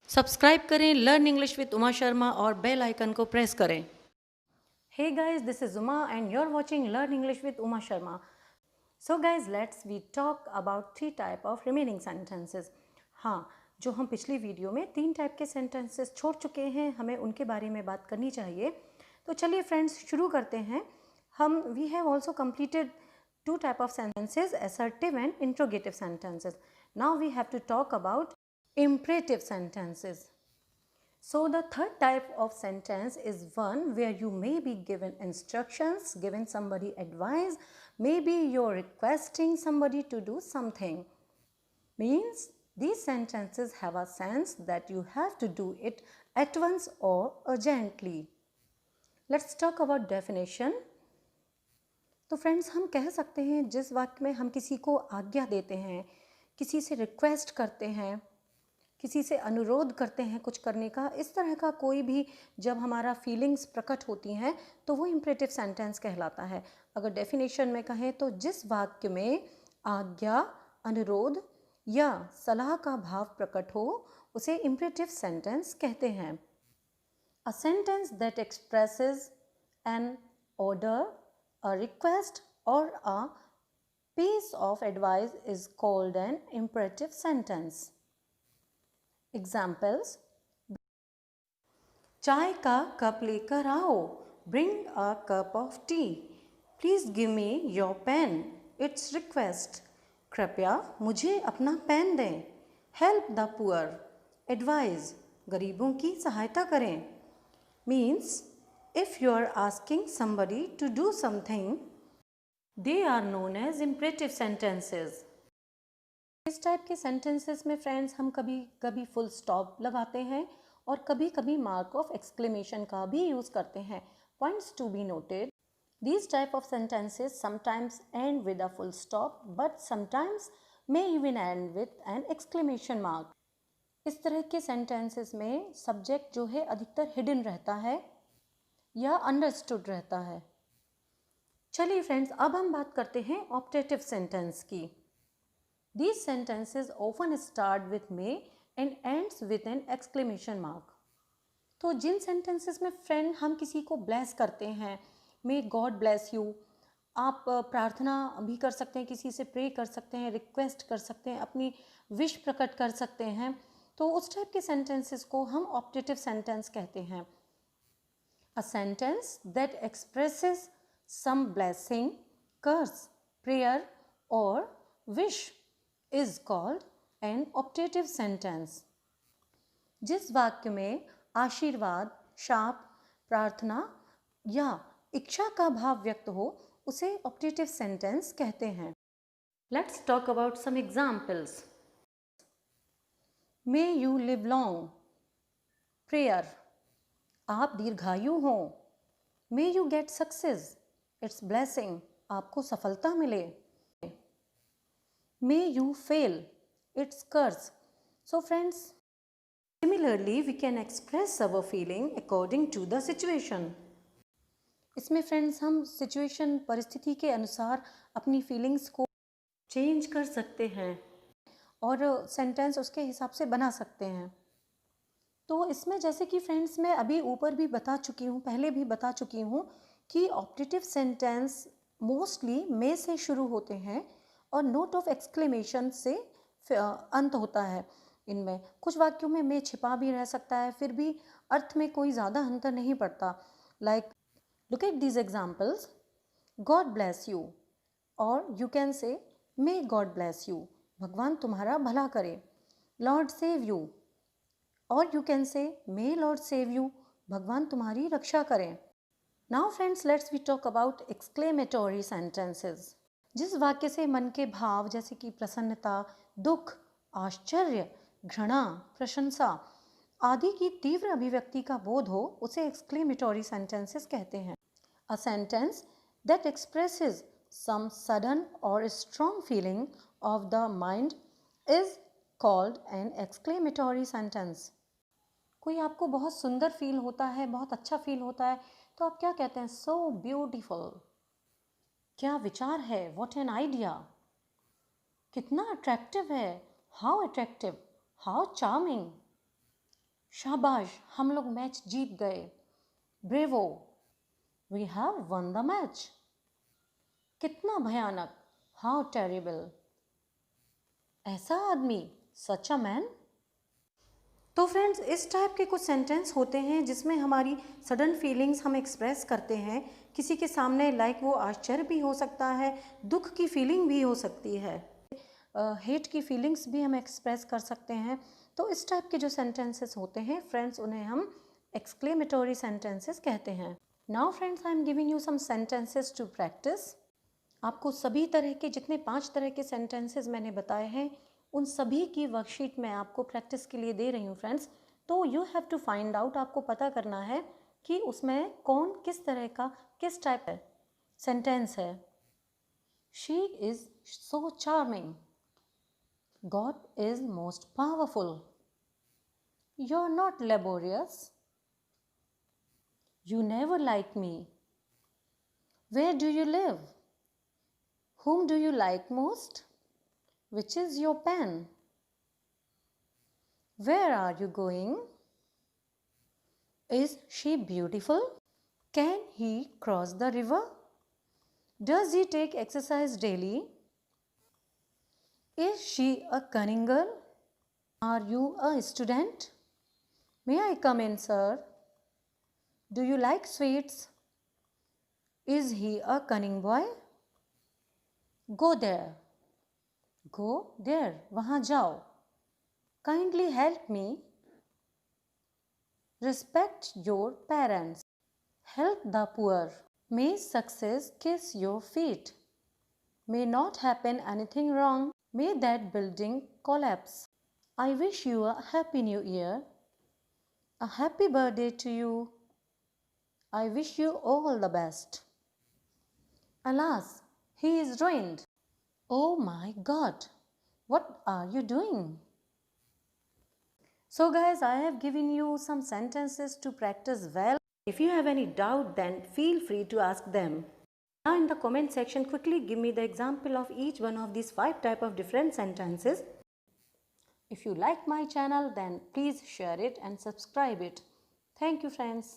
Subscribe करें learn English with Uma Sharma और bell icon को प्रेस करें। Hey guys, this is Uma and you're watching Learn English with Uma Sharma. So guys, we talk about three type of remaining sentences. हाँ, जो हम पिछली video में 3 type के sentences छोड़ चुके हैं, हमें उनके बारे में बात करनी चाहिए। तो चलिए फ्रेंड्स शुरू करते हैं। we have also completed 2 type of sentences, assertive and interrogative sentences. Now we have to talk about imperative sentences. So the third type of sentence is one where you may be given instructions, given somebody advice, maybe you're requesting somebody to do something. Means these sentences have a sense that you have to do it at once or urgently. Let's talk about definition. तो friends हम कह सकते हैं जिस वाक्य में हम किसी को आज्ञा देते हैं, किसी से रिक्वेस्ट करते हैं, किसी से अनुरोध करते हैं कुछ करने का, इस तरह का कोई भी जब हमारा फीलिंग्स प्रकट होती हैं तो वो इम्परेटिव सेंटेंस कहलाता है। अगर डेफिनेशन में कहें तो जिस वाक्य में आज्ञा, अनुरोध या सलाह का भाव प्रकट हो उसे इम्परेटिव सेंटेंस कहते हैं। A sentence that expresses an order, a request और a piece of advice is called an imperative sentence. Examples: चाय का कप लेकर आओ, bring a cup of tea, please give me your pen, it's request, कृपया मुझे अपना pen दें, help the poor, advise, गरीबों की सहायता करें। Means if you are asking somebody to do something, they are known as imperative sentences. इस type के सेंटेंसेस में फ्रेंड्स हम कभी कभी फुल स्टॉप लगाते हैं और कभी कभी मार्क ऑफ एक्सक्लेमेशन का भी यूज़ करते हैं। Points to be noted: these type of sentences sometimes end with a full stop but sometimes may even end with an exclamation mark. इस तरह के सेंटेंसेस में सब्जेक्ट जो है अधिकतर हिडन रहता है या अंडरस्टूड रहता है। चलिए फ्रेंड्स अब हम बात करते हैं ऑप्टेटिव सेंटेंस की। These sentences often start with may and ends with an exclamation mark. तो जिन sentences में फ्रेंड हम किसी को bless करते हैं, may God bless you, आप प्रार्थना भी कर सकते हैं, किसी से प्रे कर सकते हैं, रिक्वेस्ट कर सकते हैं, अपनी विश प्रकट कर सकते हैं, तो उस टाइप के सेंटेंसेस को हम ऑप्टेटिव सेंटेंस कहते हैं। A sentence that expresses some blessing, curse, prayer or wish is called an optative sentence. जिस वाक्य में आशीर्वाद, शाप, प्रार्थना या इच्छा का भाव व्यक्त हो उसे ऑप्टेटिव सेंटेंस कहते हैं। Let's talk about some examples. May you live long. Prayer, आप दीर्घायु हो। May you get success. It's blessing, आपको सफलता मिले। May you fail, it's curse. So friends, similarly we can express our feeling according to the situation. इसमें friends हम situation, परिस्थिति के अनुसार अपनी फीलिंग्स को चेंज कर सकते हैं और सेंटेंस उसके हिसाब से बना सकते हैं। तो इसमें जैसे कि फ्रेंड्स मैं अभी ऊपर भी बता चुकी हूँ, पहले भी बता चुकी हूँ कि ऑप्टेटिव सेंटेंस मोस्टली मे से शुरू होते हैं और नोट ऑफ एक्सक्लेमेशन से अंत होता है। इनमें कुछ वाक्यों में मैं छिपा भी रह सकता है, फिर भी अर्थ में कोई ज़्यादा अंतर नहीं पड़ता। Like look at these examples: God bless you, और you can say may God bless you, भगवान तुम्हारा भला करे। लॉर्ड सेव यू, और you can say may Lord save you, भगवान तुम्हारी रक्षा करें। Now friends let's we talk about exclamatory sentences. जिस वाक्य से मन के भाव जैसे कि प्रसन्नता, दुख, आश्चर्य, घृणा, प्रशंसा आदि की तीव्र अभिव्यक्ति का बोध हो उसे एक्सक्लेमेटरी सेंटेंसेस कहते हैं। A sentence that expresses some sudden और strong feeling of the mind is called an exclamatory sentence. कोई आपको बहुत सुंदर फील होता है, बहुत अच्छा फील होता है, तो आप क्या कहते हैं? सो ब्यूटीफुल, क्या विचार है, व्हाट एन आइडिया, कितना अट्रैक्टिव है, हाउ अट्रैक्टिव, हाउ चार्मिंग। शाबाश, हम लोग मैच जीत गए। Bravo, we have won the match. कितना भयानक, हाउ टेरिबल। ऐसा आदमी, सच अ मैन। तो फ्रेंड्स, इस टाइप के कुछ सेंटेंस होते हैं जिसमें हमारी सडन फीलिंग्स हम एक्सप्रेस करते हैं किसी के सामने, लाइक वो आश्चर्य भी हो सकता है, दुख की फीलिंग भी हो सकती है, हेट की फीलिंग्स भी हम एक्सप्रेस कर सकते हैं। तो इस टाइप के जो सेंटेंसेस होते हैं फ्रेंड्स, उन्हें हम एक्सक्लेमेटरी सेंटेंसेस कहते हैं। Now friends, I am giving you some sentences to practise. आपको सभी तरह के, जितने 5 तरह के सेंटेंसेस मैंने बताए हैं, उन सभी की वर्कशीट मैं आपको प्रैक्टिस के लिए दे रही हूँ फ्रेंड्स। तो you have to find out, आपको पता करना है कि उसमें कौन किस तरह का, किस टाइप है सेंटेंस है। She is so charming. God is most powerful. You're not laborious. You never like me. Where do you live? Whom do you like most? Which is your pen? Where are you going? Is she beautiful? Can he cross the river? Does he take exercise daily? Is she a cunning girl? Are you a student? May I come in, sir? Do you like sweets? Is he a cunning boy? Go there. Go there. वहाँ जाओ. Kindly help me. Respect your parents. Help the poor. May success kiss your feet. May not happen anything wrong. May that building collapse. I wish you a happy new year. A happy birthday to you. I wish you all the best. Alas, he is ruined. Oh my God, what are you doing? So guys, I have given you some sentences to practice well. If you have any doubt, then feel free to ask them. Now in the comment section, quickly give me the example of each one of these 5 type of different sentences. If you like my channel, then please share it and subscribe it. Thank you friends.